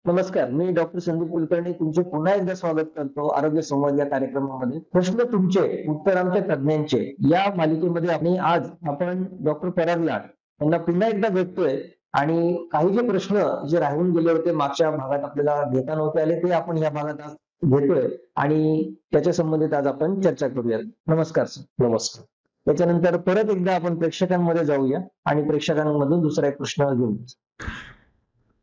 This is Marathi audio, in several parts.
नमस्कार, मी डॉक्टर संदीप कुलकर्णी तुमचे पुन्हा एकदा स्वागत करतो आरोग्य संवाद या कार्यक्रमामध्ये. प्रश्न तुमचे, उत्तर आमच्या तज्ञांचे या मालिकेमध्ये आपण डॉक्टर परागलाड यांना पुन्हा एकदा भेटतोय आणि काही जे प्रश्न जे राहून गेले होते मागच्या भागात आपल्याला घेता नव्हते आले ते आपण या भागात आज घेतोय आणि त्याच्या संबंधित आज आपण चर्चा करूयात. नमस्कार सर. नमस्कार. त्याच्यानंतर परत एकदा आपण प्रेक्षकांमध्ये जाऊया आणि प्रेक्षकांमधून दुसरा एक प्रश्न घेऊ.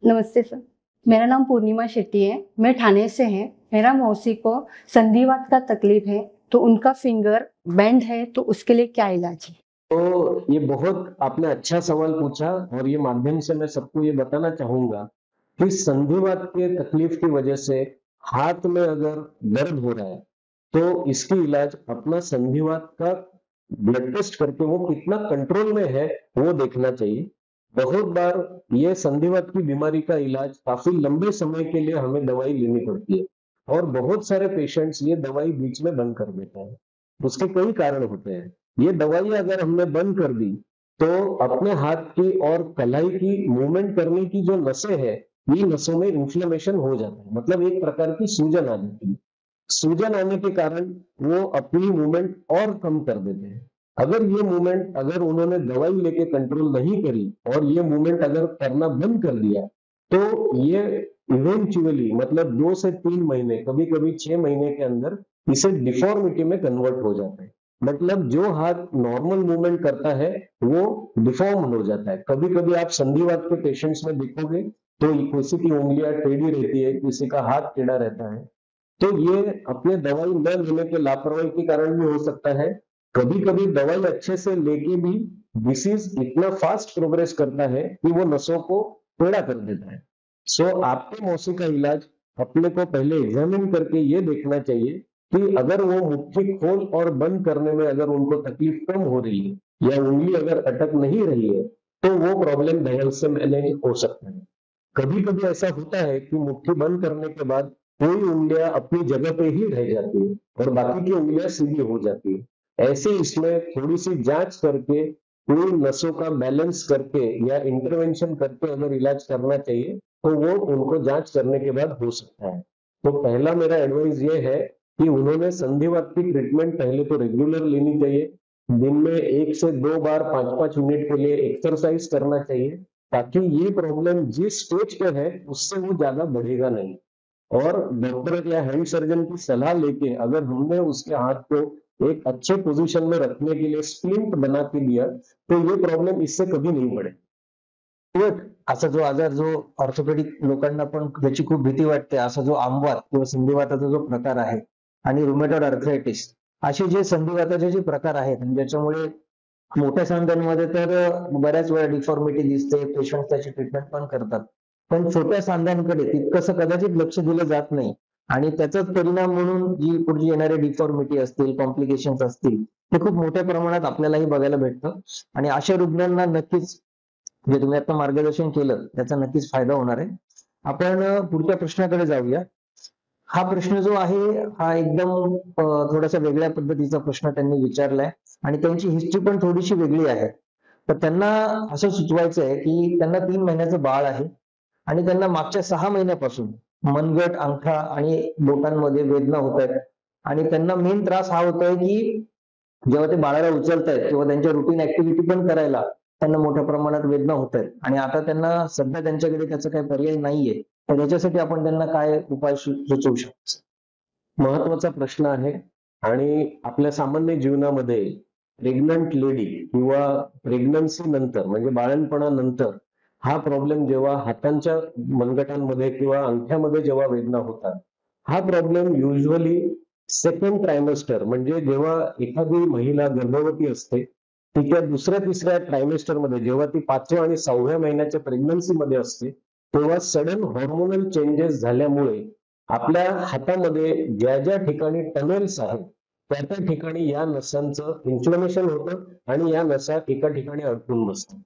नमस्ते सर, मेरा नाम पूर्णिमा शेट्टी है। मैं ठाणे से हैं। मेरा मौसी को संधिवात का तकलीफ है, तो उनका फिंगर बेंड है, तो उसके लिए क्या इलाज है? तो ये बहुत आपने अच्छा सवाल पूछा और ये माध्यम से मैं सबको ये बताना चाहूंगा कि संधिवात के तकलीफ की वजह से हाथ में अगर दर्द हो रहा है तो इसकी इलाज अपना संधिवात का ब्लड टेस्ट करके वो कितना कंट्रोल में है वो देखना चाहिए। बहुत बार ये संधिवात की बीमारी का इलाज काफी लंबे समय के लिए हमें दवाई लेनी पड़ती है और बहुत सारे पेशेंट्स ये दवाई बीच में बंद कर देते हैं। उसके कई कारण होते हैं। ये दवाई अगर हमने बंद कर दी तो अपने हाथ की और कलाई की मूवमेंट करने की जो नसें हैं, ये नसों में इन्फ्लेमेशन हो जाता है, मतलब एक प्रकार की सूजन आ जाती है। सूजन आने के कारण वो अपनी मूवमेंट और कम कर देते हैं। अगर उन्होंने दवाई लेके कंट्रोल नहीं करी और ये मूवमेंट अगर करना बंद कर दिया तो ये इवेंचुअली मतलब 2 से 3 महीने, कभी कभी 6 महीने के अंदर इसे डिफॉर्मिटी में कन्वर्ट हो जाता है। मतलब जो हाथ नॉर्मल मूवमेंट करता है वो डिफॉर्म हो जाता है। कभी कभी आप संधिवात के पेशेंट्स में देखोगे तो किसी की उंगलियां टेढ़ी रहती है, किसी का हाथ टेढ़ा रहता है। तो ये अपने दवाई न लेने के लापरवाही के कारण भी हो सकता है। कभी कभी दवाई अच्छे से लेके भी डिसीज इतना फास्ट प्रोग्रेस करता है कि वो नसों को टेढ़ा कर देता है। सो आपके मौसी का इलाज अपने को पहले एग्जामिन करके ये देखना चाहिए कि अगर वो मुट्ठी खोल और बंद करने में अगर उनको तकलीफ कम हो रही है या उंगली अगर अटक नहीं रही है तो वो प्रॉब्लम दहेज से मैंने हो सकता है। कभी कभी ऐसा होता है कि मुट्ठी बंद करने के बाद कोई उंगलियां अपनी जगह पे ही रह जाती है और बाकी की उंगलियां सीधी हो जाती है। ऐसे इसमें थोड़ी सी जांच करके पूरी नसों का बैलेंस करके या इंटरवेंशन करके अगर इलाज करना चाहिए तो वो उनको जांच करने के बाद हो सकता है। तो पहला मेरा एडवाइस ये है कि उन्होंने संधिवात की ट्रीटमेंट पहले तो रेगुलर लेनी चाहिए। दिन में 1 से 2 बार 5-5 मिनट के लिए एक्सरसाइज करना चाहिए ताकि ये प्रॉब्लम जिस स्टेज पे है उससे वो ज्यादा बढ़ेगा नहीं। और डॉक्टर या हैंड सर्जन की सलाह लेके अगर हमने उसके हाथ को एक अच्छे पोजीशन में रखने के लिए स्प्लिंट बना के दिया तो ये प्रॉब्लम इससे कभी नहीं बढ़े। उलट असा जो आजार जो ऑर्थोपेडिक लोकांना पण त्याची खूप भीती वाटते, असा जो आमवात किंवा संधिवाताचा जो प्रकार आहे आणि रुमेटॉइड आर्थरायटिस असे जे संधिवाताचे जे प्रकार आहेत आणि ज्याच्यामुळे मोठ्या सांध्यांमध्ये तर बऱ्याच वेळा डिफॉर्मिटी दिसते, पेशंट त्याची ट्रीटमेंट पण करतात. पण छोट्या सांध्यांकडे तितकंसं कदाचित लक्ष दिलं जात नाही आणि त्याचाच परिणाम म्हणून जी पुढची येणारी डिफॉर्मिटी असतील, कॉम्प्लिकेशन्स असतील, ते खूप मोठ्या प्रमाणात आपल्यालाही बघायला भेटतं आणि अशा रुग्णांना नक्कीच जे तुम्ही आता मार्गदर्शन केलं त्याचा नक्कीच फायदा होणार आहे. आपण पुढच्या प्रश्नाकडे जाऊया. हा प्रश्न जो आहे हा एकदम थोडासा वेगळ्या पद्धतीचा प्रश्न त्यांनी विचारलाय आणि त्यांची हिस्ट्री पण थोडीशी वेगळी आहे. तर त्यांना असं सुचवायचं आहे की त्यांना 3 महिन्याचं बाळ आहे आणि त्यांना मागच्या 6 महिन्यापासून मनगट, अंगठा आणि बोटांमध्ये वेदना होत आहेत आणि त्यांना मेन त्रास हा होतोय की जेव्हा ते बाळाला उचलतायत किंवा त्यांच्या रुटीन ऍक्टिव्हिटी पण करायला त्यांना मोठ्या प्रमाणात वेदना होत आहेत आणि आता त्यांना सध्या त्यांच्याकडे त्याचा काही पर्याय नाहीये. तर याच्यासाठी आपण त्यांना काय उपाय सुचवू शकतो? महत्वाचा प्रश्न आहे आणि आपल्या सामान्य जीवनामध्ये प्रेग्नंट लेडी किंवा प्रेग्नन्सी नंतर म्हणजे बाळंतपणानंतर हा प्रॉब्लेम जेव्हा हातांच्या मनगटांमध्ये किंवा अंगठ्यामध्ये जेव्हा वेदना होतात, हा प्रॉब्लेम युजली सेकंड ट्रायमेस्टर म्हणजे जेव्हा एखादी महिला गर्भवती असते तिच्या दुसऱ्या-तिसऱ्या ट्रायमेस्टर मध्ये जेव्हा ती 5व्या आणि 6व्या महिन्याच्या प्रेग्नन्सी मध्ये असते तेव्हा सडन हॉर्मोनल चेंजेस झाल्यामुळे आपल्या हातामध्ये ज्या ज्या ठिकाणी टनेल्स आहेत त्या त्या ठिकाणी या नसांचं इन्फ्लमेशन होतं आणि या नसा एका ठिकाणी अडकून बसतात.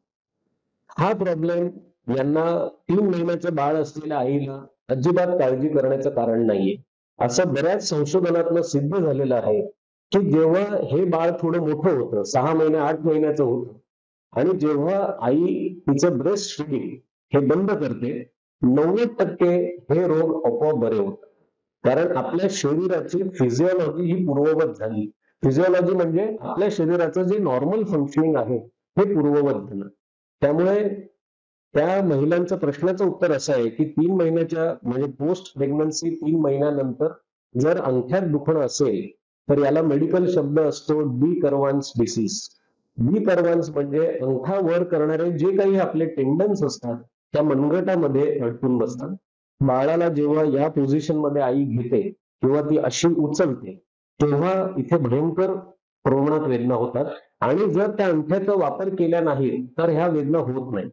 हा प्रॉब्लेम यांना 3 महिन्याचं बाळ असलेल्या आईला अजिबात काळजी करण्याचं कारण नाहीये. असं बऱ्याच संशोधनातनं सिद्ध झालेलं आहे की जेव्हा हे बाळ थोडं मोठं होतं, 6 महिने 8 महिन्याचं होतं आणि जेव्हा आई तिचं ब्रेस्ट फिडिंग हे बंद करते 90% हे रोग आपोआप बरे होतात. कारण आपल्या शरीराची फिजिओलॉजी ही पूर्ववत झाली. फिजिओलॉजी म्हणजे आपल्या शरीराचं जे नॉर्मल फंक्शनिंग आहे हे पूर्ववत झालं. त्यामुळे त्या महिलांच्या प्रश्नाचं उत्तर असं आहे की 3 महिन्याच्या म्हणजे पोस्ट प्रेग्नन्सी 3 महिन्यानंतर जर अंगठ्यात दुखणं असेल तर याला मेडिकल शब्द असतो डी कर्वान्स डिसीज. डी कर्वान्स म्हणजे अंगठा वर करणारे जे काही आपले टेंडन्स असतात त्या मनगटामध्ये अडकून बसतात. बाळाला जेव्हा या पोझिशन मध्ये आई घेते किंवा ती अशी उचलते तेव्हा इथे भयंकर प्रमाणात वेदना होतात आणि जर त्या अंगठ्याचा वापर केला नाही तर ह्या वेदना होत नाही.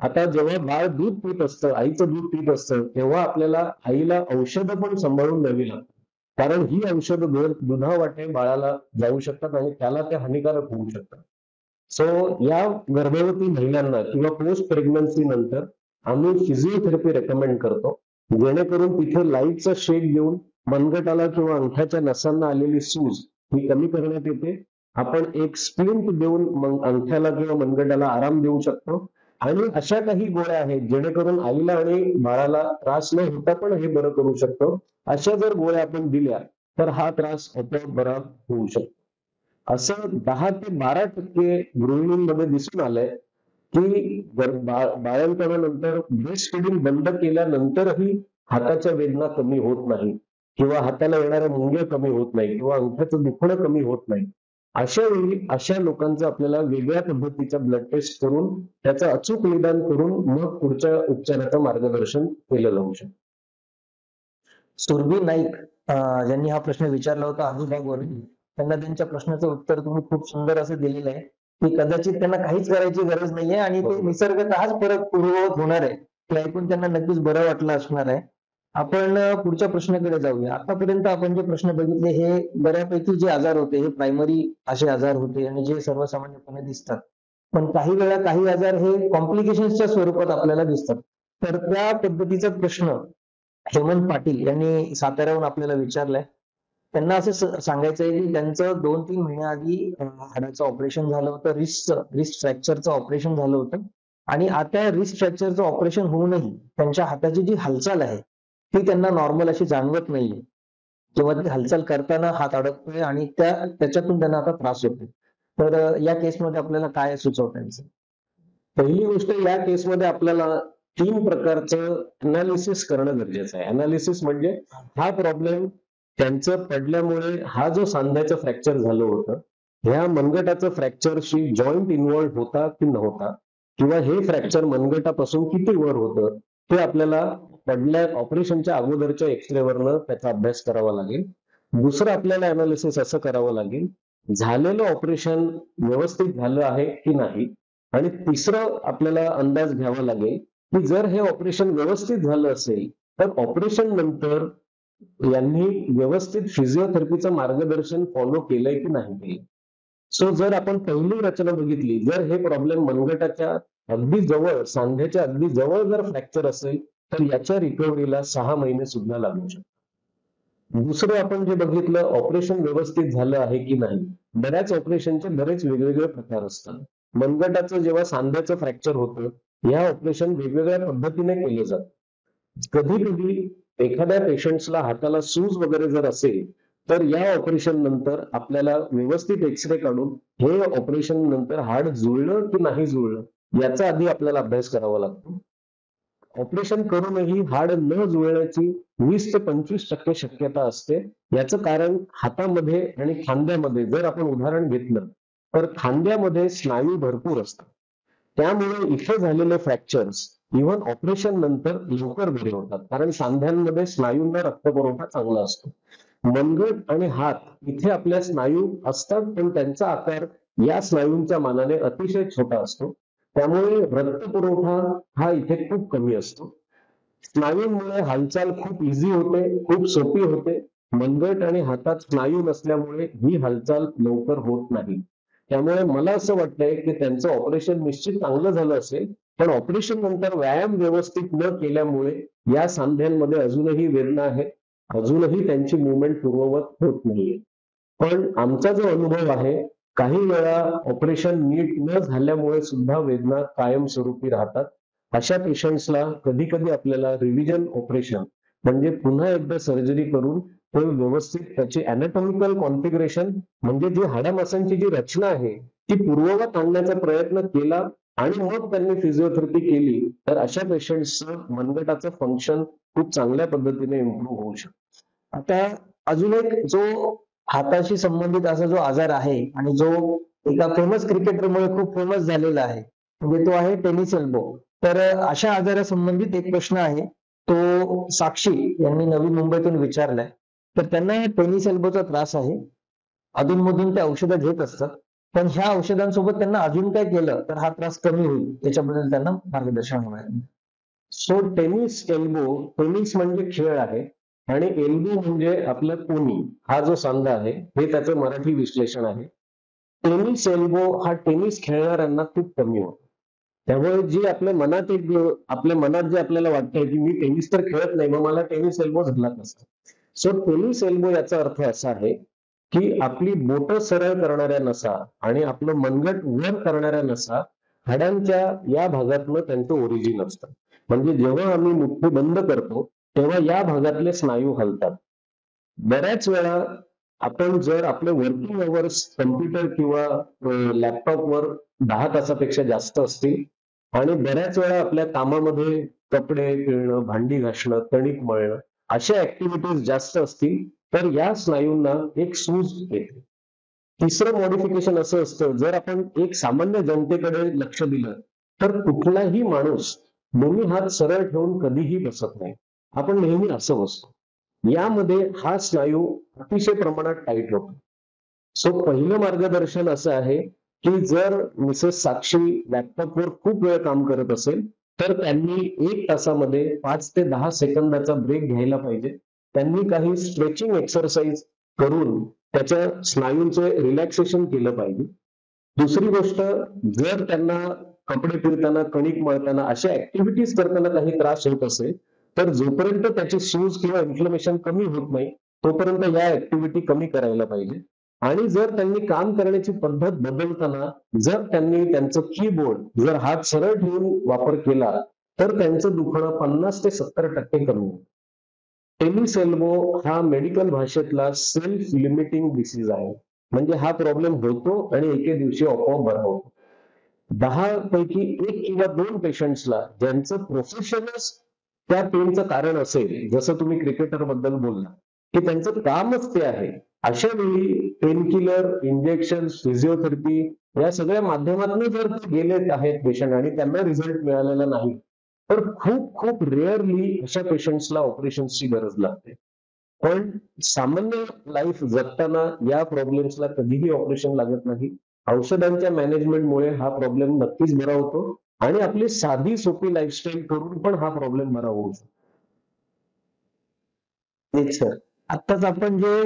आता जेव्हा बाळ दूध पित असतं, आईचं दूध पित असतं, तेव्हा आपल्याला आईला औषधं पण सांभाळून द्यावी लागतात. कारण ही औषधं दुधावाटे बाळाला जाऊ शकतात आणि त्याला ते हानिकारक होऊ शकतात. सो या गर्भवती महिलांना किंवा पोस्ट प्रेग्नन्सी नंतर आम्ही फिजिओथेरपी रेकमेंड करतो, जेणेकरून तिथे लाईटचा शेक देऊन मनगटाला किंवा अंगठ्याच्या नसांना आलेली सूज ही कमी करण्यात येते. आपण एक स्प्लिंट देऊन मग अंगठ्याला किंवा मनगटाला आराम देऊ शकतो आणि अशा काही गोळ्या आहेत जेणेकरून आईला आणि बाळाला त्रास न होता पण हे बरं करू शकतो. अशा जर गोळ्या आपण दिल्या तर हा त्रास आपोआप बरा होऊ शकतो. असं 10 ते 12% गृहिणींमध्ये दिसून आलंय की बाळंतपणानंतर ब्रेस्ट फिडिंग बंद केल्यानंतरही हाताच्या वेदना कमी होत नाही किंवा हाताला येणाऱ्या मुंग्या कमी होत नाही किंवा अंगठ्याचं दुखणं कमी होत नाही. अशा वेळी अशा लोकांचं आपल्याला वेगळ्या पद्धतीचा ब्लड टेस्ट करून त्याचं अचूक निदान करून मग पुढच्या उपचाराचं मार्गदर्शन केलं जाऊ शकतं. सुरभी नाईक ज्यांनी हा प्रश्न विचारला होता अलिबागवरून, त्यांना त्यांच्या प्रश्नाचं उत्तर तुम्ही खूप सुंदर असं दिलेलं आहे की कदाचित त्यांना काहीच करायची गरज नाहीये आणि ते निसर्गतःच परत पूर्ववत होणार आहे. ते ऐकून त्यांना नक्कीच बरं वाटलं असणार आहे. आपण पुढच्या प्रश्नाकडे जाऊया. आतापर्यंत आपण जे प्रश्न बघितले हे बऱ्यापैकी जे आजार होते हे प्रायमरी असे आजार होते आणि जे सर्वसामान्यपणे दिसतात. पण काही वेळा काही आजार हे कॉम्प्लिकेशन्सच्या स्वरूपात आपल्याला दिसतात. तर त्या पद्धतीचा प्रश्न हेमंत पाटील यांनी साताऱ्याहून आपल्याला विचारलाय. त्यांना असं सांगायचं आहे की त्यांचं 2-3 महिन्याआधी हाडाचं ऑपरेशन झालं होतं, रिस्ट फ्रॅक्चरचं ऑपरेशन झालं होतं आणि आता रिस्ट फ्रॅक्चरचं ऑपरेशन होऊनही त्यांच्या हाताची जी हालचाल आहे ती त्यांना नॉर्मल अशी जाणवत नाहीये किंवा ती हालचाल करताना हात अडकतोय आणि त्याच्यातून त्यांना आता त्रास होतोय. तर या केसमध्ये आपल्याला काय सुचवता येईल? पहिली गोष्ट या केसमध्ये आपल्याला 3 प्रकारचं अनालिसिस करणं गरजेचं आहे. अनालिसिस म्हणजे हा प्रॉब्लेम त्यांचं पडल्यामुळे हा जो सांध्याचं फ्रॅक्चर झालं होतं ह्या मनगटाचं फ्रॅक्चरशी जॉईंट इन्व्हॉल्व होता की नव्हता किंवा हे फ्रॅक्चर मनगटापासून किती वर होतं ते आपल्याला पडल्या ऑपरेशनच्या अगोदरच्या एक्सरेवरनं त्याचा अभ्यास करावा लागेल. दुसरं आपल्याला अनालिसिस असं करावं लागेल झालेलं ऑपरेशन व्यवस्थित झालं आहे की नाही आणि तिसरं आपल्याला अंदाज घ्यावा लागेल की जर हे ऑपरेशन व्यवस्थित झालं असेल तर ऑपरेशन नंतर यांनी व्यवस्थित फिजिओथेरपीचं मार्गदर्शन फॉलो केलंय की नाही केलं. सो जर आपण पहिली रचना बघितली, जर हे प्रॉब्लेम मनगटाच्या अगदी जवळ सांध्याच्या अगदी जवळ जर फ्रॅक्चर असेल तर याच्या रिकव्हरीला 6 महिने सुद्धा लागू शकतात. दुसरं आपण जे बघितलं ऑपरेशन व्यवस्थित झालं आहे की नाही. बऱ्याच ऑपरेशनचे बरेच वेगवेगळे प्रकार असतात. मनगटाचं जेव्हा सांध्याचं फ्रॅक्चर होतं या ऑपरेशन वेगवेगळ्या पद्धतीने केलं जातं. कधी कधी एखाद्या पेशंट्सला हाताला सूज वगैरे जर असेल तर या ऑपरेशन नंतर आपल्याला व्यवस्थित एक्सरे काढून हे ऑपरेशन नंतर हाड जुळलं की नाही जुळलं याचा आधी आपल्याला अभ्यास करावा लागतो. ऑपरेशन करूनही हाड न जुळण्याची 20 ते 25% शक्यता असते. याचं कारण हातामध्ये आणि खांद्यामध्ये जर आपण उदाहरण घेतलं तर खांद्यामध्ये स्नायू भरपूर असतात. त्यामुळे इथे झालेले फ्रॅक्चर्स इव्हन ऑपरेशन नंतर लवकर बरे होतात कारण सांध्यांमध्ये स्नायूंना रक्तपुरवठा चांगला असतो. मनगट आणि हात इथे आपल्या स्नायू असतात पण त्यांचा आकार या स्नायूंच्या मानाने अतिशय छोटा असतो. त्यामुळे रक्तपुरवठा हा इथे खूप कमी असतो. स्नायूंमुळे हालचाल खूप इझी होते, खूप सोपी होते. मनगट आणि हातात स्नायू नसल्यामुळे ही हालचाल लवकर होत नाही. त्यामुळे मला असं वाटतंय की त्यांचं ऑपरेशन निश्चित चांगलं झालं असेल पण ऑपरेशन नंतर व्यायाम व्यवस्थित न केल्यामुळे या सांध्यांमध्ये अजूनही वेदना आहे, अजूनही त्यांची मुवमेंट पूर्ववत होत नाहीये. पण आमचा जो अनुभव आहे काही वेळा ऑपरेशन नीट न झाल्यामुळे सुद्धा वेदना कायमस्वरूपी राहतात अशा पेशंट्सला कधी कधी आपल्याला रिव्हिजन ऑपरेशन म्हणजे पुन्हा एकदा सर्जरी करून ते व्यवस्थित त्याची अॅनाटॉमिकल कॉन्फिगरेशन म्हणजे जी हाडामासांची जी रचना आहे ती पूर्ववत आणण्याचा प्रयत्न केला आणि मग त्यांनी फिजिओथेरपी केली तर अशा पेशंट्सचं मनगटाचं फंक्शन खूप चांगल्या पद्धतीने इम्प्रूव्ह होऊ शकतं. आता अजून एक जो हाताशी संबंधित असा जो आजार आहे आणि जो एका फेमस क्रिकेटरमुळे खूप फेमस झालेला आहे म्हणजे तो आहे टेनिस एल्बो. तर अशा आजारासंबंधित एक प्रश्न आहे तो साक्षी यांनी नवी मुंबईतून विचारलाय. तर त्यांना टेनिस एल्बोचा त्रास आहे. अधूनमधून ते औषधं घेत असतात. पण ह्या औषधांसोबत त्यांना अजून काय केलं तर हा त्रास कमी होईल याच्याबद्दल त्यांना मार्गदर्शन हवं आहे. सो टेनिस एल्बो, टेनिस म्हणजे खेळ आहे आणि एल्बो म्हणजे आपलं कोनी, हा जो सांधा आहे हे त्याचं मराठी विश्लेषण आहे. टेनिस एल्बो हा टेनिस खेळणाऱ्यांना खूप कमी होतो. त्यामुळे जी आपल्या मनात जे आपल्याला वाटतंय की मी टेनिस तर खेळत नाही मग मला टेनिस एल्बो झाला नसतं. सो टेनिस एल्बो याचा अर्थ असा आहे की आपली बोटं सरळ करणाऱ्या नसा आणि आपलं मनगट वर करणाऱ्या नसा हाडांच्या या भागातलं त्यांचं ओरिजिन असतं. म्हणजे जेव्हा आम्ही मुठ्ठी बंद करतो तेव्हा या भागातले स्नायू हलतात. बऱ्याच वेळा आपण जर आपले वर्किंग अवर्स कम्प्युटर किंवा लॅपटॉपवर 10 तासापेक्षा जास्त असतील आणि बऱ्याच वेळा आपल्या कामामध्ये कपडे पिळणं, भांडी घासणं, कणिक मळणं अशा ऍक्टिव्हिटीज जास्त असतील तर या स्नायूंना एक सूज येते. तिसरं मॉडिफिकेशन असं असतं जर आपण एक सामान्य जनतेकडे लक्ष दिलं तर कुठलाही माणूस दोन्ही हात सरळ ठेवून कधीही बसत नाही. आपण नेहमी असं बसतो. यामध्ये हा स्नायू अतिशय प्रमाणात टाईट होतो. सो पहिलं मार्गदर्शन असं आहे की जर मिसेस साक्षी लॅपटॉपवर खूप वेळ काम करत असेल तर त्यांनी 1 तासामध्ये 5 ते 10 सेकंदाचा ब्रेक घ्यायला पाहिजे. त्यांनी काही स्ट्रेचिंग एक्सरसाइज करून त्याच्या स्नायूंचे रिलॅक्सेशन केलं पाहिजे. दुसरी गोष्ट जर त्यांना कपडे फिरताना, कणिक मळताना अशा ऍक्टिव्हिटीज करताना काही त्रास होत असेल तर जोपर्यंत त्याची सूज किंवा इन्फ्लमेशन कमी होत नाही तोपर्यंत या ऍक्टिव्हिटी कमी करायला पाहिजे. आणि जर त्यांनी काम करण्याची पद्धत बदलताना जर त्यांनी त्यांचं कीबोर्ड जर हात सरळ ठेवून वापर केला तर त्यांचं दुखणं 50 ते 70% कमी होईल. टेनिस एल्बो हा मेडिकल भाषेतला सेल्फ लिमिटिंग डिसीज आहे. म्हणजे हा प्रॉब्लेम होतो आणि एके दिवशी आपोआप बरा होतो. 10 पैकी 1 किंवा 2 पेशंट्सला ज्यांचं प्रोफेशनच त्या पेनचं कारण असेल, जसं तुम्ही क्रिकेटर बद्दल बोलला, की त्यांचं कामच ते आहे. अशा वेळी पेनकिलर, इंजेक्शन, फिजिओथेरपी या सगळ्या माध्यमातून जर ते गेले आहेत पेशंट आणि त्यांना रिझल्ट मिळालेला नाही, तर खूप खूप रेअरली अशा पेशंट्सला ऑपरेशनची गरज लागते. पण सामान्य लाईफ जगताना या प्रॉब्लेम्सला कधीही ऑपरेशन लागत नाही. औषधांच्या मॅनेजमेंटमुळे हा प्रॉब्लेम नक्कीच बरा होतो आणि आपली साधी सोपी लाईफस्टाईल करून पण हा प्रॉब्लेम बरा होऊ शकतो. तेच सर. आत्ताच आपण जे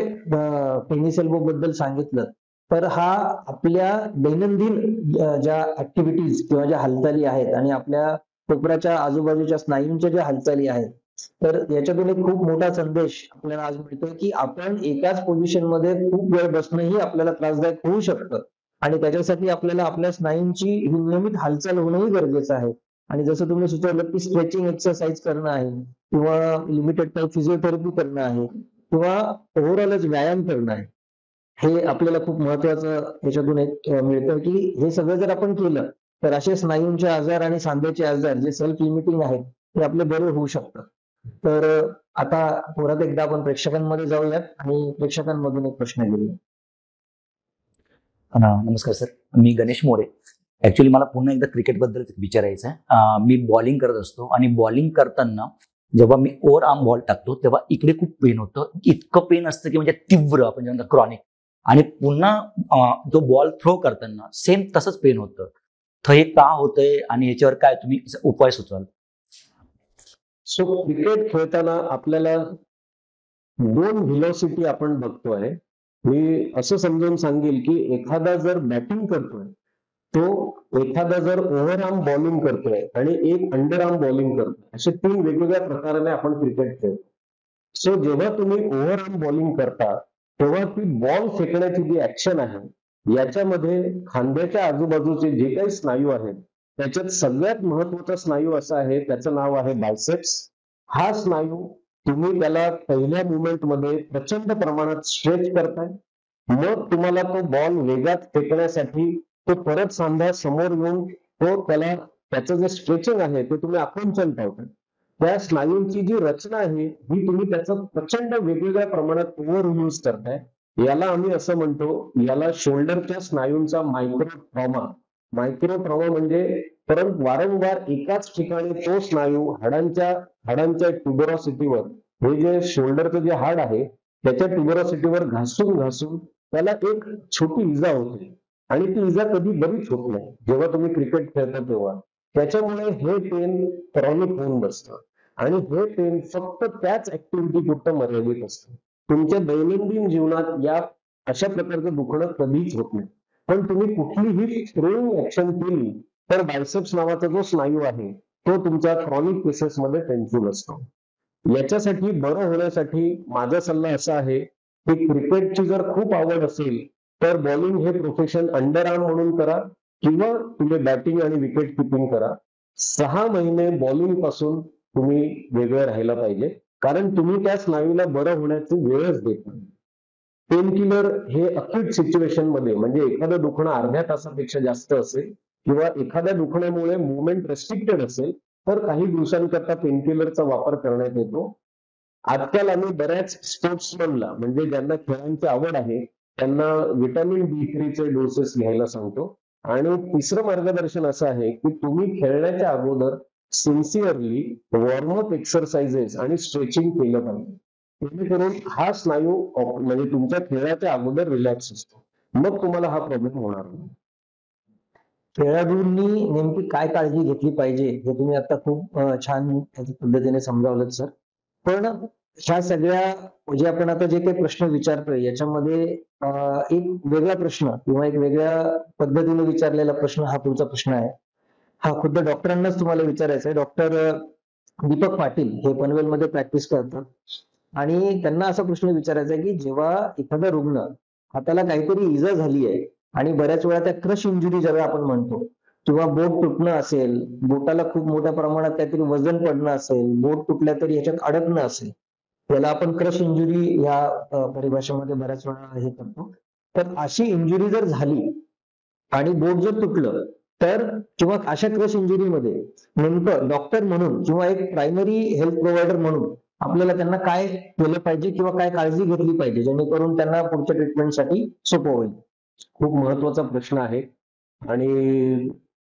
टेनिस एल्बो बद्दल सांगितलं तर हा आपल्या दैनंदिन ज्या ऍक्टिव्हिटीज किंवा ज्या हालचाली आहेत आणि आपल्या कोपऱ्याच्या आजूबाजूच्या स्नायूंच्या ज्या हालचाली आहेत तर याच्यातून एक खूप मोठा संदेश आपल्याला आज मिळतोय की आपण एकाच पोझिशन मध्ये खूप वेळ बसणंही आपल्याला त्रासदायक होऊ शकतं आणि त्याच्यासाठी आपल्याला आपल्या स्नायूंची ही नियमित हालचाल होणंही गरजेचं आहे. आणि जसं तुम्ही सुचवलं की स्ट्रेचिंग एक्सरसाइज करणं आहे किंवा लिमिटेड टाइम फिजिओथेरपी करणं आहे किंवा ओव्हरऑलच व्यायाम करणं आहे. हे आपल्याला खूप महत्वाचं याच्यातून एक मिळतं की हे सगळं जर आपण केलं तर असे स्नायूंचे आजार आणि सांध्याचे आजार जे सेल्फ लिमिटिंग आहेत ते आपले बरे होऊ शकतात. तर आता परत एकदा आपण प्रेक्षकांमध्ये जाऊयात आणि प्रेक्षकांमधून एक प्रश्न घेऊया. नमस्कार सर, मी गणेश मोरे. ऍक्च्युली मला पुन्हा एकदा क्रिकेट बद्दल विचारायचं आहे. मी बॉलिंग करत असतो आणि बॉलिंग करताना जेव्हा मी ओव्हर आर्म बॉल टाकतो तेव्हा इकडे खूप पेन होतं. इतकं पेन असतं की म्हणजे तीव्र, आपण म्हणतो क्रॉनिक. आणि पुन्हा तो बॉल थ्रो करताना सेम तसंच पेन होतं. तर हे का होतंय आणि याच्यावर काय तुम्ही उपाय सुचवाल? सो क्रिकेट खेळताना आपल्याला 2 व्हेलॉसिटी आपण बघतोय. मी असं समजून सांगेल की एखादा जर बॅटिंग करतोय तो एखादा जर ओव्हरआर्म बॉलिंग करतोय आणि एक अंडरआर्म बॉलिंग करतोय, असे 3 वेगवेगळ्या प्रकाराने आपण क्रिकेट खेळतो. सो जेव्हा तुम्ही ओव्हरआर्म बॉलिंग करता तेव्हा ती बॉल फेकण्याची जी ऍक्शन आहे याच्यामध्ये खांद्याच्या आजूबाजूचे जे काही स्नायू आहेत त्याच्यात सगळ्यात महत्वाचा स्नायू असा आहे, त्याचं नाव आहे बायसेप्स. हा स्नायू तुम्ही त्याला पहिल्या मुवमेंटमध्ये प्रचंड प्रमाणात स्ट्रेच करताय, मग तुम्हाला तो बॉल वेगात फेकण्यासाठी तो परत सांधा समोर येऊन तो त्याचं जे स्ट्रेचिंग आहे ते तुम्ही आकुंचन ठेवताय. त्या स्नायूंची जी रचना आहे ही तुम्ही त्याचं प्रचंड वेगवेगळ्या प्रमाणात ओव्हर यूज करताय. याला आम्ही असं म्हणतो, याला शोल्डरच्या स्नायूंचा मायक्रो ट्रॉमा म्हणजे परंतु वारंवार एकाच ठिकाणी तो स्नायू हाडांच्या ट्युबरॉसिटीवर, हे जे शोल्डरचं जे हाड आहे त्याच्या ट्युबरॉसिटीवर घासून घासून त्याला एक छोटी इजा होते आणि ती इजा कधी बरीच होत नाही जेव्हा तुम्ही क्रिकेट खेळता तेव्हा. त्याच्यामुळे हे पेन क्रॉनिक होऊन बसतं आणि हे पेन फक्त त्याच ऍक्टिव्हिटी पुरतं मर्यादित असतं. तुमच्या दैनंदिन जीवनात या अशा प्रकारचं दुखणं कधीच होत नाही. पण तुम्ही कुठलीही थ्रोइंग ऍक्शन केली तर बायसेप्स नावाचा जो स्नायू आहे तो तुमच्या क्रॉनिक केसेसमध्ये पेनफुल असतो. याच्यासाठी बरं होण्यासाठी माझा सल्ला असा आहे की क्रिकेटची जर खूप आवड असेल तर बॉलिंग हे प्रोफेशन अंडर आर्म म्हणून करा किंवा तुम्ही बॅटिंग आणि विकेट किपिंग करा. 6 महिने बॉलिंग पासून तुम्ही वेगळे राहायला पाहिजे, कारण तुम्ही त्या स्नायूला बरं होण्याची वेळच देत नाही. पेनकिलर हे अक्यूट सिच्युएशन मध्ये, म्हणजे एखादं दुखणं अर्ध्या तासापेक्षा जास्त असेल किंवा एखाद्या दुखण्यामुळे मुवमेंट रेस्ट्रिक्टेड असेल तर काही दिवसांकरता पेनकिलरचा वापर करण्यात येतो. आजकाल आम्ही बऱ्याच स्पोर्ट्समनला, म्हणजे ज्यांना खेळांची आवड आहे, त्यांना व्हिटॅमिन D3 चे डोसेस घ्यायला सांगतो. आणि तिसरं मार्गदर्शन असं आहे की तुम्ही खेळण्याच्या अगोदर सिन्सिअरली वॉर्मअप एक्सरसाइजेस आणि स्ट्रेचिंग केलं पाहिजे, जेणेकरून हा स्नायू म्हणजे तुमच्या खेळाच्या अगोदर रिलॅक्स असतो, मग तुम्हाला हा प्रॉब्लेम होणार नाही. खेळाडूंनी नेमकी काय काळजी घेतली पाहिजे हे तुम्ही आता खूप छान पद्धतीने समजावलं सर. पण ह्या सगळ्या जे आपण आता जे काही प्रश्न विचारतोय याच्यामध्ये एक वेगळा प्रश्न किंवा एक वेगळ्या पद्धतीने विचारलेला प्रश्न हा पुढचा प्रश्न आहे. हा खुद्द डॉक्टरांनाच तुम्हाला विचारायचा आहे. डॉक्टर दीपक पाटील हे पनवेलमध्ये प्रॅक्टिस करतात आणि त्यांना असा प्रश्न विचारायचा आहे की जेव्हा एखादा रुग्ण हाताला काहीतरी इजा झाली आहे आणि बऱ्याच वेळा त्या क्रश इंजुरी ज्याला आपण म्हणतो किंवा बोट तुटणं असेल, बोटाला खूप मोठ्या प्रमाणात काहीतरी वजन पडणं असेल, बोट तुटल्या तरी ह्याच्यात अडकणं असेल, याला आपण क्रश इंजुरी ह्या परिभाषेमध्ये बऱ्याच वेळा हे करतो. तर अशी इंजुरी जर झाली आणि बोट जर तुटलं तर किंवा अशा क्रश इंजुरीमध्ये नेमकं डॉक्टर म्हणून किंवा एक प्रायमरी हेल्थ प्रोव्हायडर म्हणून आपल्याला त्यांना काय केलं पाहिजे किंवा काय काळजी घेतली पाहिजे जेणेकरून त्यांना पुढच्या ट्रीटमेंटसाठी सोपं होईल? खूप महत्वाचा प्रश्न आहे आणि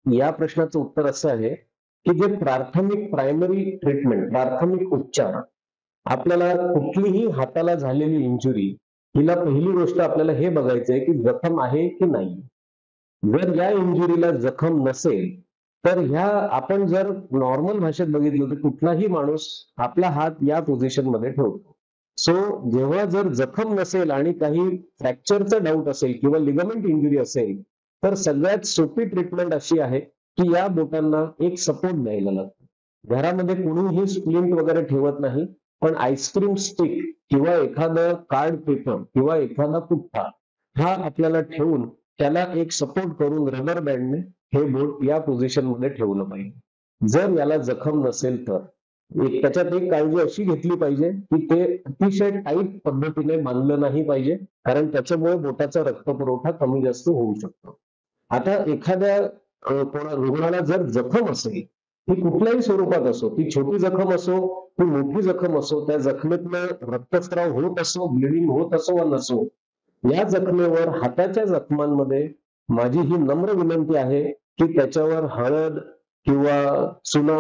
या प्रश्नाचं उत्तर असं आहे की जे प्रायमरी ट्रीटमेंट, प्राथमिक उपचार, आपल्याला कुठलीही हाताला झालेली इंजुरी, हिला पहिली गोष्ट आपल्याला हे बघायचं आहे की जखम आहे की नाही. जर या इंजुरीला जखम नसेल तर ह्या आपण जर नॉर्मल भाषेत बघितलं तर कुठलाही माणूस आपला हात या पोझिशन मध्ये ठेवतो. सो जेव्हा जर जखम नसेल आणि काही फ्रॅक्चरचा डाऊट असेल किंवा लिगामेंट इंजुरी असेल तर सगळ्यात सोपी ट्रीटमेंट अशी आहे की या बोटांना एक सपोर्ट द्यायला लागतो. घरामध्ये कोणीही स्प्लिंट वगैरे ठेवत नाही, पण आईस्क्रीम स्टिक किंवा एखादं कार्ड पेपर किंवा एखादा पुठ्ठा हा आपल्याला ठेवून त्याला एक सपोर्ट करून रबर बँडने हे बोट या पोझिशन मध्ये ठेवलं पाहिजे. जर याला जखम नसेल तर त्याच्यात एक काळजी अशी घेतली पाहिजे की ते अतिशय टाईट पद्धतीने बांधलं नाही पाहिजे, कारण त्याच्यामुळे बोटाचा रक्तपुरवठा कमी जास्त होऊ शकतो. आता एखाद्या रुग्णाला जर जखम असेल, ती कुठल्याही स्वरूपात असो, ती छोटी जखम असो, ती मोठी जखम असो, त्या जखमेतनं रक्तस्राव होत असो, ब्लिडिंग होत असो वा नसो, या जखमेवर, हाताच्या जखमांमध्ये माझी ही नम्र विनंती आहे की त्याच्यावर हळद किंवा चुना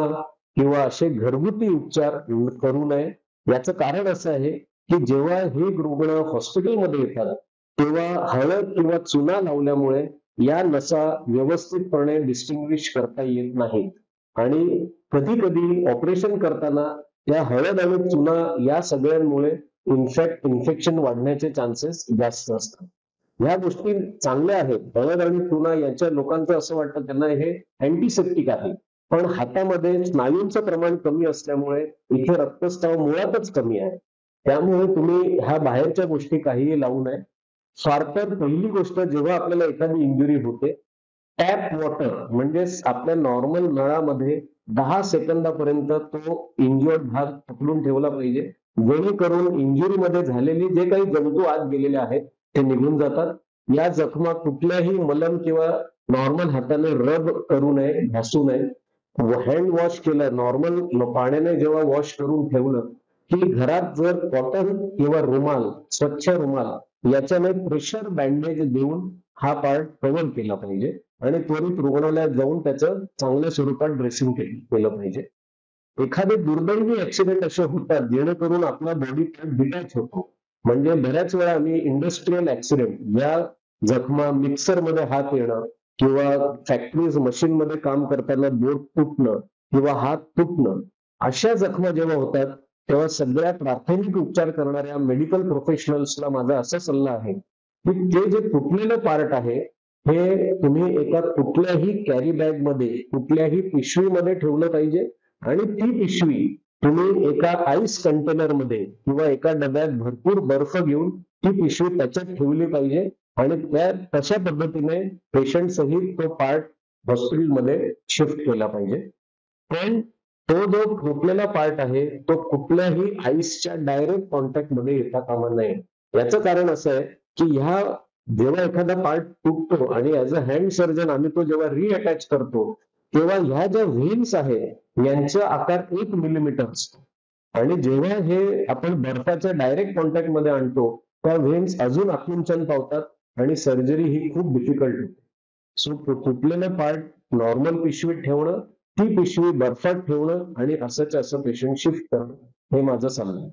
किंवा असे घरगुती उपचार करू नये. याचं कारण असं आहे की जेव्हा हे रुग्ण हॉस्पिटलमध्ये येतात तेव्हा हळद किंवा चुना लावल्यामुळे या नसा व्यवस्थितपणे डिस्टिंग्विश करता येत नाहीत आणि कधी कधी ऑपरेशन करताना या हळद आणि चुना या सगळ्यांमुळे इन्फेक्शन वाढण्याचे चान्सेस जास्त असतात. ह्या गोष्टी चांगल्या आहेत. हळद आणि चुना यांच्या लोकांचं असं वाटतं त्यांना हे अँटीसेप्टिक आहे, पण हातामध्ये स्नायूंचं प्रमाण कमी असल्यामुळे इथे रक्तस्राव मुळातच कमी आहे. त्यामुळे तुम्ही ह्या बाहेरच्या गोष्टी काहीही लावू नये. फार तर पहिली गोष्ट जेव्हा आपल्याला एखादी इंजुरी होते टॅप वॉटर म्हणजे आपल्या नॉर्मल नळामध्ये 10 सेकंदापर्यंत तो इंज्युअर्ड भाग पकडून ठेवला पाहिजे, जेणेकरून इंजुरीमध्ये झालेली जे काही जंतू आत गेलेले आहेत ते निघून जातात. या जखमा कुठल्याही मलम किंवा नॉर्मल हाताने रब करू नये, घासू नये. हँड वॉश केलं, नॉर्मल पाण्याने जेव्हा वॉश करून ठेवलं की घरात जर कॉटन किंवा रुमाल, स्वच्छ रुमाल याच्याने प्रेशर बँडेज देऊन हा पार्ट कव्हर केला पाहिजे आणि त्वरित रुग्णालयात जाऊन त्याचं चांगल्या स्वरूपात ड्रेसिंग केलं पाहिजे. एखादे दुर्दैवी ऍक्सिडेंट असे होतात जेणेकरून आपला बॉडी पार्ट डिटॅच होतो. म्हणजे बऱ्याच वेळा आम्ही इंडस्ट्रीयल ऍक्सिडेंट, या जखमा मिक्सर मध्ये हात येणं किंवा फॅक्टरीज मशीन मध्ये काम करताना बोट तुटणं किंवा हात तुटणं, अशा जखमा जेव्हा होतात तेव्हा सगळ्या प्राथमिक उपचार करणाऱ्या मेडिकल प्रोफेशनल्सला माझा असा सल्ला आहे की ते जे तुटलेलं पार्ट आहे हे तुम्ही एका कुठल्याही कॅरी बॅग मध्ये, कुठल्याही पिशवीमध्ये ठेवलं पाहिजे आणि ती पिशवी तुम्ही एका आईस कंटेनर मध्ये किंवा एका डब्यात भरपूर बर्फ घेऊन ती पिशवी त्याच्यात ठेवली पाहिजे आणि त्या तशा पद्धतीने पेशंट सहित तो पार्ट हॉस्पिटलमध्ये शिफ्ट केला पाहिजे. पण तो जो तुटलेला पार्ट आहे तो कुठल्याही आईसच्या डायरेक्ट कॉन्टॅक्ट मध्ये येता कामा नये. याचं कारण असं आहे की ह्या जेव्हा एखादा पार्ट तुटतो आणि ऍज अ हँड सर्जन आम्ही तो जेव्हा रिअटॅच करतो तेव्हा ह्या ज्या व्हेन्स आहे यांचा आकार 1 मिलीमीटर असतो आणि जेव्हा हे आपण बर्फाच्या डायरेक्ट कॉन्टॅक्ट मध्ये आणतो त्या व्हेन्स अजून आकुंचन पावतात आणि सर्जरी ही खूप डिफिकल्ट होते. सो तुटलेलं पार्ट नॉर्मल पिशवीत ठेवणं, ती पिशवी बर्फात ठेवणं आणि असंच्या असं पेशंट शिफ्ट करणं हे माझं सल्ला आहे.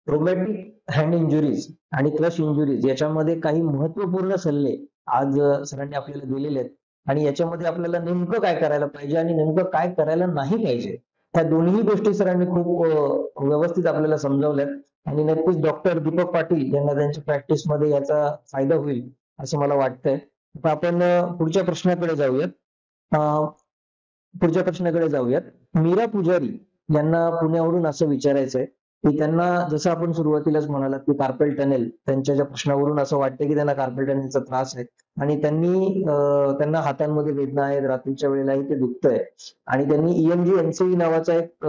ट्रोमॅटिक हँड इंजुरीज आणि क्रश इंजुरीज याच्यामध्ये काही महत्वपूर्ण सल्ले आज सरांनी आपल्याला दिलेले आहेत आणि याच्यामध्ये आपल्याला नेमकं काय करायला पाहिजे आणि नेमकं काय करायला नाही पाहिजे, ह्या दोन्ही गोष्टी सरांनी खूप व्यवस्थित आपल्याला समजावल्यात आणि नक्कीच डॉक्टर दीपक पाटील यांना त्यांच्या प्रॅक्टिसमध्ये याचा फायदा होईल असं मला वाटतंय. आता आपण पुढच्या प्रश्नाकडे जाऊयात. मीरा पुजारी यांना पुण्यावरून असं विचारायचंय की त्यांना, जसं आपण सुरुवातीलाच म्हणालात की कार्पेल टनेल, त्यांच्या ज्या प्रश्नावरून असं वाटतं की त्यांना कार्पेल टनेलचा त्रास आहे आणि त्यांना हातांमध्ये वेदना आहेत, रात्रीच्या वेळेलाही ते दुखतंय आणि त्यांनी EMG NCE नावाचा एक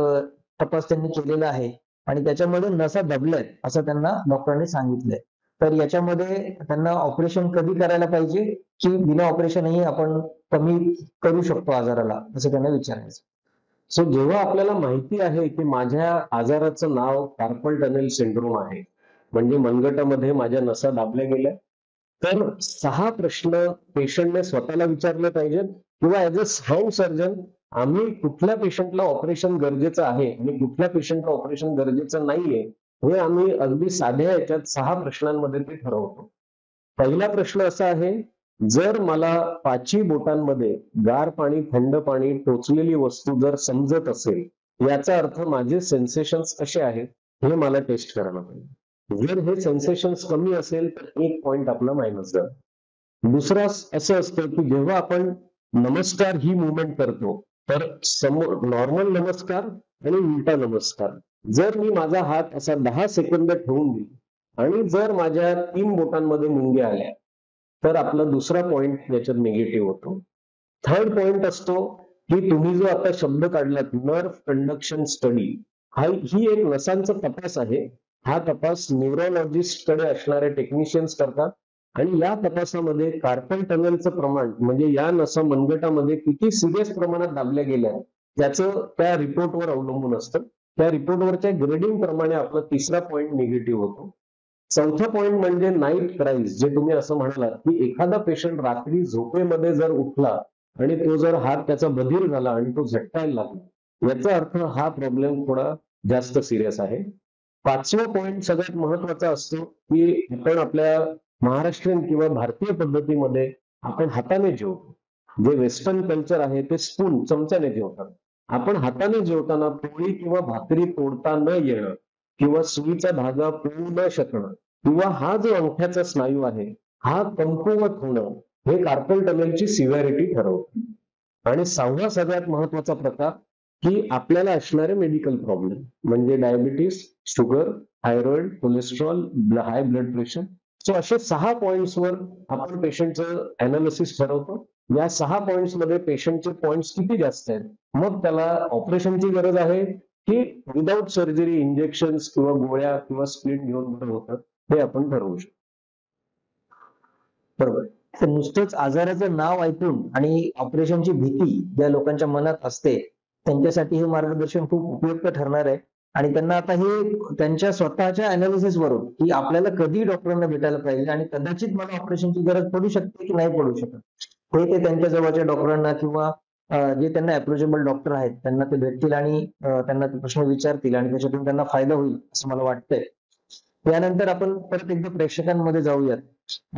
तपास त्यांनी केलेला आहे आणि त्याच्यामध्ये नसा दबल्यात असं त्यांना डॉक्टरांनी सांगितलंय. तर याच्यामध्ये त्यांना ऑपरेशन कधी करायला पाहिजे की बिना ऑपरेशनही आपण कमी करू शकतो आजाराला, असं त्यांना विचारायचं. सो जेव्हा आपल्याला माहिती आहे की माझ्या आजाराचं नाव कार्पल टनेल सिंड्रोम आहे, म्हणजे मनगटामध्ये माझ्या नसा दाबल्या गेल्या, तर 6 प्रश्न पेशंटने स्वतःला विचारले पाहिजेत किंवा ऍज अ हँड सर्जन आम्ही कुठल्या पेशंटला ऑपरेशन गरजेचं आहे आणि कुठल्या पेशंटला ऑपरेशन गरजेचं नाहीये हे आम्ही अगदी साध्या याच्यात 6 प्रश्नांमध्ये ते ठरवतो. पहिला प्रश्न असा आहे, जर मला 5ही बोटांमध्ये गार पाणी, थंड पाणी, टोचलेली वस्तू जर समजत असेल याचा अर्थ माझे सेन्सेशन्स कसे आहेत हे मला टेस्ट करायला पाहिजे. जर हे सेन्सेशन्स कमी असेल तर 1 पॉइंट आपला मायनस जातो. दुसरा असं असतं की जेव्हा आपण नमस्कार ही मुवमेंट करतो तर समोर नॉर्मल नमस्कार आणि उलटा नमस्कार, जर मी माझा हात असा 10 सेकंद ठेवून दिली आणि जर माझ्या 3 बोटांमध्ये मुंग्या आल्या तर आपला दुसरा पॉइंट याच्यात निगेटिव्ह होतो. थर्ड पॉइंट असतो की तुम्ही जो आता शब्द काढलात नर्व कंडक्शन स्टडी, ही एक नसांचा तपास आहे. हा तपास न्यूरोलॉजिस्टकडे असणारे टेक्निशियन्स करतात आणि या तपासामध्ये कार्पल टनेलचं प्रमाण म्हणजे या नसा मनगटामध्ये किती सिरियस प्रमाणात दाबल्या गेल्या त्याचं त्या रिपोर्टवर अवलंबून असतं. त्या रिपोर्टवरच्या ग्रेडिंग प्रमाणे आपला तिसरा पॉइंट निगेटिव्ह होतो. चौथा पॉइंट म्हणजे नाईट क्राईज, जे तुम्ही असं म्हणालात की एखादा पेशंट रात्री झोपेमध्ये जर उठला आणि तो जर हात त्याचा बधीर झाला आणि तो झटकायला लागला याचा अर्थ हा प्रॉब्लेम थोडा जास्त सिरियस आहे. 5वा पॉइंट सगळ्यात महत्वाचा असतो की आपण आपल्या महाराष्ट्रीयन किंवा भारतीय पद्धतीमध्ये आपण हाताने जेवतो. जे वेस्टर्न कल्चर आहे ते स्पून, चमच्याने जेवतात. आपण हाताने जेवताना पोळी किंवा भाकरी तोडता न येणं किंवा सुईचा धागा पिळू न शकणं किंवा हा जो अंगठ्याचा स्नायू आहे हा कमकुवत होणं हे कार्पल टनेलची सिव्हिरिटी ठरवतं. आणि 6वा सगळ्यात महत्वाचा प्रकार की आपल्याला असणारे मेडिकल प्रॉब्लेम म्हणजे diabetes, sugar, thyroid, cholesterol, high blood pressure. So असे 6 पॉइंट्सवर आपण पेशंटचं अनालिसिस ठरवतो या 6 पॉइंट्स मध्ये पेशंटचे पॉइंट्स किती जास्त आहेत, मग त्याला ऑपरेशनची गरज आहे की विदाऊट सर्जरी इंजेक्शन किंवा गोळ्या किंवा स्प्लिट घेऊन बरं होतं, हे आपण ठरवू शकतो. बरोबर. तर नुसतंच आजाराचं नाव ऐकून आणि ऑपरेशनची भीती ज्या लोकांच्या मनात असते त्यांच्यासाठी हे मार्गदर्शन खूप उपयुक्त ठरणार आहे. आणि त्यांना आता हे त्यांच्या स्वतःच्या अनालिसिस वरून की आपल्याला कधी डॉक्टरांना भेटायला पाहिजे आणि कदाचित मला ऑपरेशनची गरज पडू शकते की नाही पडू शकत, हे ते त्यांच्या जवळच्या डॉक्टरांना किंवा जे त्यांना अप्रोचेबल डॉक्टर आहेत त्यांना ते भेटतील आणि त्यांना ते प्रश्न विचारतील आणि त्याच्यातून त्यांना फायदा होईल असं मला वाटतंय. यानंतर आपण परत एकदा प्रेक्षकांमध्ये जाऊयात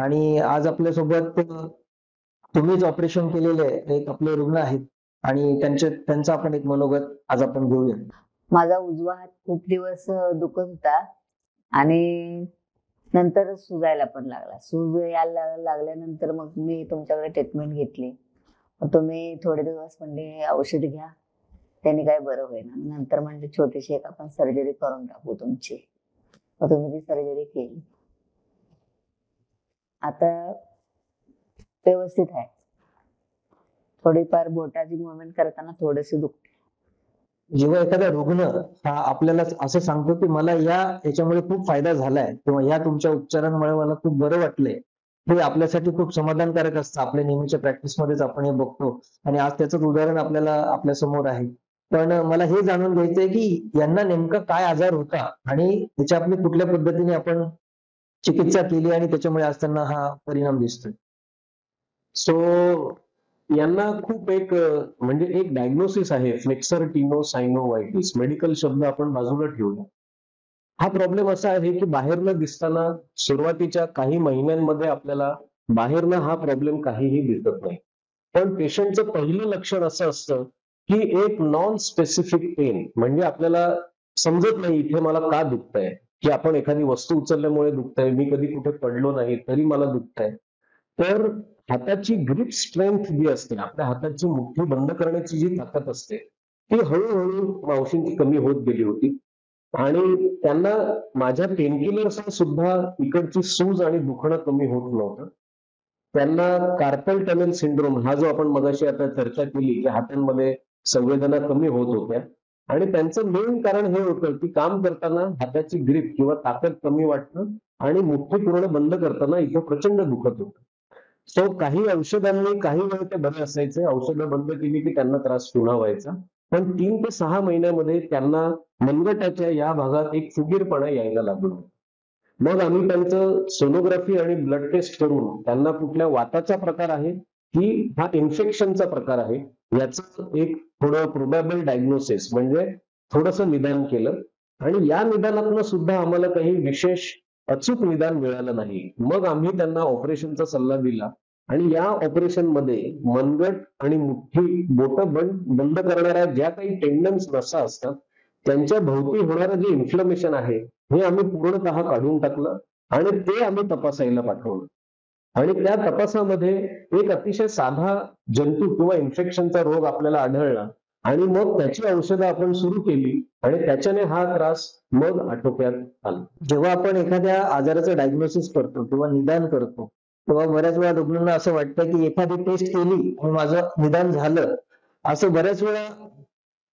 आणि आज आपल्यासोबत तुम्हीच ऑपरेशन केलेले एक आपले रुग्ण आहेत आणि त्यांचा आपण एक मनोगत आज आपण घेऊया. माझा उजवा हात खूप दिवस दुखत होता आणि नंतर सुजायला पण लागला. सूज यायला लागल्यानंतर मग मी तुमच्याकडे ट्रीटमेंट घेतली. मग तुम्ही थोडे दिवस म्हणले औषध घ्या, त्याने काय बरं होईना. नंतर म्हणजे छोटीशी एक आपण सर्जरी करून टाकू तुमची. मग तुम्ही ती सर्जरी केली. आता व्यवस्थित आहे. थोडीफार बोटाची मुवमेंट करताना थोडीशी दुखते. जेव्हा एखादा रुग्ण हा आपल्याला असं सांगतो की मला याच्यामुळे खूप फायदा झालाय किंवा या तुमच्या उपचारांमुळे मला खूप बरं वाटलंय, हे आपल्यासाठी खूप समाधानकारक असतं. आपल्या नेहमीच्या प्रॅक्टिसमध्येच आपण हे बघतो आणि आज त्याचं उदाहरण आपल्या समोर आहे. पण मला हे जाणून घ्यायचंय की यांना नेमका काय आजार होता आणि त्याच्या आपली कुठल्या पद्धतीने आपण चिकित्सा केली आणि त्याच्यामुळे आज त्यांना हा परिणाम दिसतोय. सो यांना खूप म्हणजे एक डायग्नोसिस आहे, फ्लेक्सर टिनोसाइनोवायटिस. मेडिकल शब्द आपण बाजूला ठेवूया. हा प्रॉब्लेम असा आहे की बाहेरनं दिसताना सुरुवातीच्या काही महिन्यांमध्ये आपल्याला बाहेरनं हा प्रॉब्लेम काहीही दिसत नाही. पण पेशंटचं पहिलं लक्षण असं असतं की एक नॉन स्पेसिफिक पेन, म्हणजे आपल्याला समजत नाही इथे मला का दुखतंय, की आपण एखादी वस्तू उचलल्यामुळे दुखतंय, मी कधी कुठे पडलो नाही तरी मला दुखतंय. तर हाताची ग्रिप स्ट्रेंथ जी असते, आपल्या हाताची मुठ्ठी बंद करण्याची जी ताकद असते, ती हळूहळू मावशींची कमी होत गेली होती. आणि त्यांना माझ्या पेनकिलर्सने सुद्धा इकडची सूज आणि दुखणं कमी होत नव्हतं. त्यांना कार्पल टनेल सिंड्रोम, हा जो आपण मगाशी आता चर्चा केली की हातांमध्ये संवेदना कमी होत होत्या, आणि त्यांचं मेन कारण हे होतं की काम करताना हाताची ग्रिप किंवा ताकद कमी वाटणं आणि मुठ्ठी पूर्ण बंद करताना इथं प्रचंड दुखत होतं. सो काही औषधांनी काही वेळ ते बरे असायचे. औषधं बंद केली की त्यांना त्रास पुन्हा व्हायचा. पण 3 ते 6 महिन्यामध्ये त्यांना मनगटाच्या या भागात एक फुगीरपणा यायला लागला. मग आम्ही त्यांचं सोनोग्राफी आणि ब्लड टेस्ट करून त्यांना कुठल्या वाताचा प्रकार आहे की हा इन्फेक्शनचा प्रकार आहे याचं एक थोडं प्रोबॅबल डायग्नोसिस, म्हणजे थोडंसं निदान केलं. आणि या निदानातनं सुद्धा आम्हाला काही विशेष अचूक निदान मिळालं नाही. मग आम्ही त्यांना ऑपरेशनचा सल्ला दिला आणि या ऑपरेशन मध्ये मनगट आणि मुठ्ठी बोटं बंद करणाऱ्या ज्या काही टेंडन्स नसा असतात त्यांच्या भोवती होणारं जे इन्फ्लमेशन आहे हे आम्ही पूर्णतः काढून टाकलं आणि ते आम्ही तपासायला पाठवलं. आणि त्या तपासामध्ये एक अतिशय साधा जंतू किंवा इन्फेक्शनचा रोग आपल्याला आढळला आणि मग त्याची औषधं आपण सुरू केली आणि त्याच्याने हा त्रास मग आटोक्यात आला. जेव्हा आपण एखाद्या आजाराचं डायग्नोसिस करतो किंवा निदान करतो तेव्हा बऱ्याच वेळा रुग्णांना असं वाटतं की एखादी टेस्ट केली आणि माझं निदान झालं, असं बऱ्याच वेळा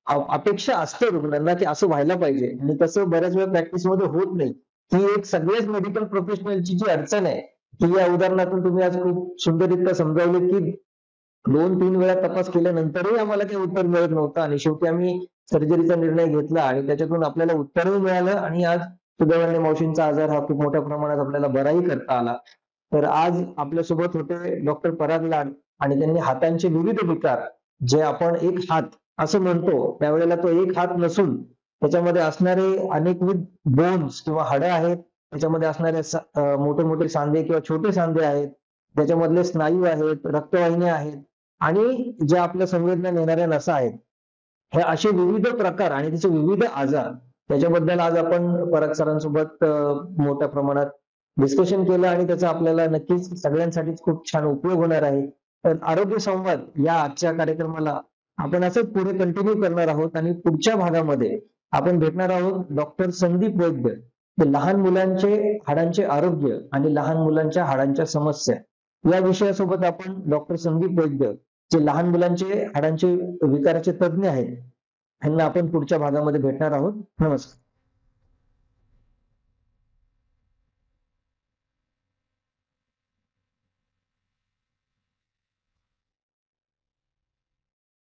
अपेक्षा असते रुग्णांना की असं व्हायला पाहिजे आणि तसं बऱ्याच वेळा प्रॅक्टिसमध्ये होत नाही. ही एक सगळ्याच मेडिकल प्रोफेशनलची जी अडचण आहे ती या उदाहरणातून तुम्ही आज खूप सुंदररित्या समजावले की 2-3 वेळा तपास केल्यानंतरही आम्हाला काही उत्तर मिळत नव्हतं आणि शेवटी आम्ही सर्जरीचा निर्णय घेतला आणि त्याच्यातून आपल्याला उत्तरही मिळालं आणि आज सुदैवाने मावशींचा आजार हा खूप मोठ्या प्रमाणात आपल्याला बराही करता आला. तर आज आपल्यासोबत होते डॉक्टर पराग लाड आणि त्यांनी हातांचे विविध विकार, जे आपण एक हात असं म्हणतो त्यावेळेला तो एक हात नसून त्याच्यामध्ये असणारे अनेकविध बोन्स किंवा हाडं आहेत, त्याच्यामध्ये असणारे मोठे मोठे सांधे किंवा छोटे सांधे आहेत, त्याच्यामधले स्नायू आहेत, रक्तवाहिन्या आहेत आणि ज्या आपल्या संवेदना नेणाऱ्या नसा आहेत, हे असे विविध प्रकार आणि त्याचे विविध आजार, त्याच्याबद्दल आज आपण पराग सरांसोबत मोठ्या प्रमाणात डिस्कशन केलं आणि त्याचा आपल्याला नक्कीच सगळ्यांसाठीच खूप छान उपयोग होणार आहे. तर आरोग्य संवाद या आजच्या कार्यक्रमाला आपण असंच पुढे कंटिन्यू करणार आहोत आणि पुढच्या भागामध्ये आपण भेटणार आहोत डॉक्टर संदीप वैद्य, लहान मुलांचे हाडांचे आरोग्य आणि लहान मुलांच्या हाडांच्या समस्या या विषयासोबत आपण डॉक्टर संदीप वैद्य, जे लहान मुलांचे हाडांचे विकाराचे तज्ज्ञ आहेत, यांना आपण पुढच्या भागामध्ये भेटणार आहोत. नमस्कार.